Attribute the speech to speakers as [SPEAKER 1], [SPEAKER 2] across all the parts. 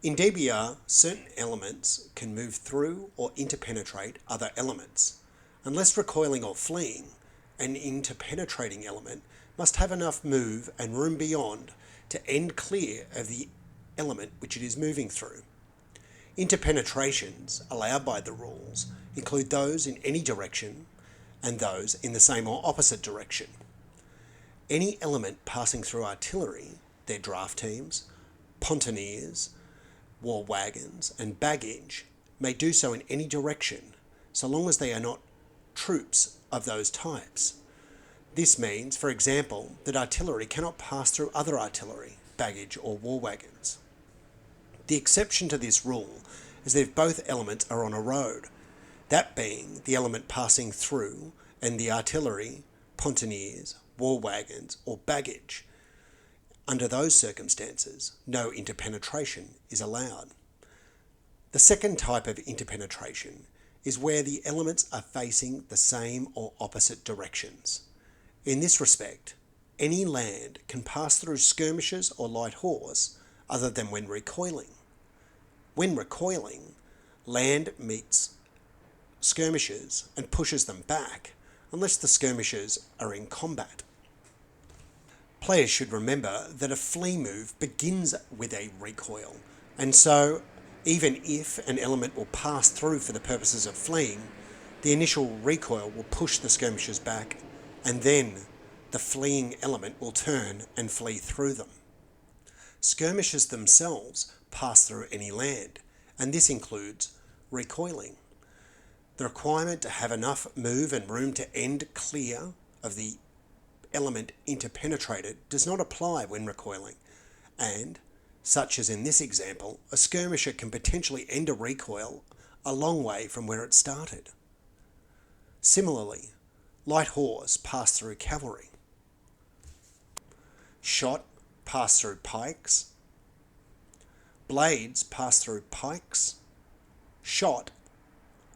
[SPEAKER 1] In DBR, certain elements can move through or interpenetrate other elements. Unless recoiling or fleeing, an interpenetrating element must have enough move and room beyond to end clear of the element which it is moving through. Interpenetrations allowed by the rules include those in any direction and those in the same or opposite direction. Any element passing through artillery, their draft teams, pontoneers, war wagons and baggage may do so in any direction so long as they are not troops of those types. This means, for example, that artillery cannot pass through other artillery, baggage or war wagons. The exception to this rule is that if both elements are on a road, that being the element passing through and the artillery, pontoneers, war wagons or baggage. Under those circumstances, no interpenetration is allowed. The second type of interpenetration is where the elements are facing the same or opposite directions. In this respect, any land can pass through skirmishers or light horse other than when recoiling. When recoiling, land meets skirmishers and pushes them back unless the skirmishers are in combat. Players should remember that a flee move begins with a recoil, and so even if an element will pass through for the purposes of fleeing, the initial recoil will push the skirmishers back, and then the fleeing element will turn and flee through them. Skirmishers themselves pass through any land, and this includes recoiling. The requirement to have enough move and room to end clear of the element interpenetrated does not apply when recoiling, and, such as in this example, a skirmisher can potentially end a recoil a long way from where it started. Similarly, light horse pass through cavalry. Shot pass through pikes. Blades pass through pikes, shot,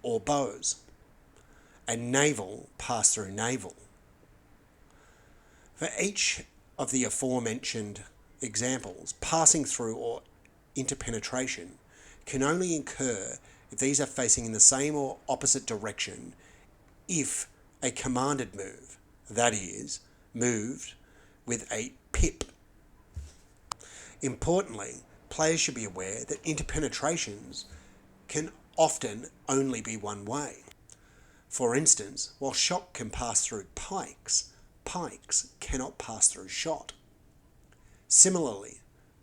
[SPEAKER 1] or bows. And naval pass through naval. For each of the aforementioned examples, passing through or interpenetration can only occur if these are facing in the same or opposite direction if a commanded move, that is, moved with a pip. Importantly, players should be aware that interpenetrations can often only be one way. For instance, while shot can pass through pikes, pikes cannot pass through shot. Similarly,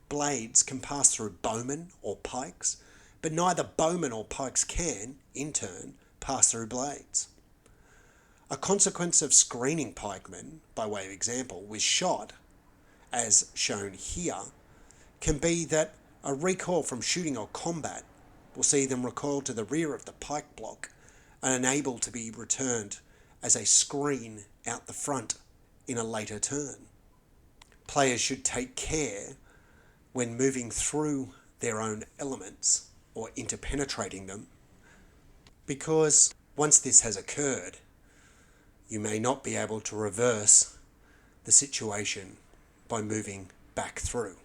[SPEAKER 1] blades can pass through bowmen or pikes, but neither bowmen or pikes can, in turn, pass through blades. A consequence of screening pikemen, by way of example, with shot, as shown here, can be that a recoil from shooting or combat will see them recoil to the rear of the pike block and unable to be returned as a screen out the front in a later turn. Players should take care when moving through their own elements or interpenetrating them, because once this has occurred, you may not be able to reverse the situation by moving back through.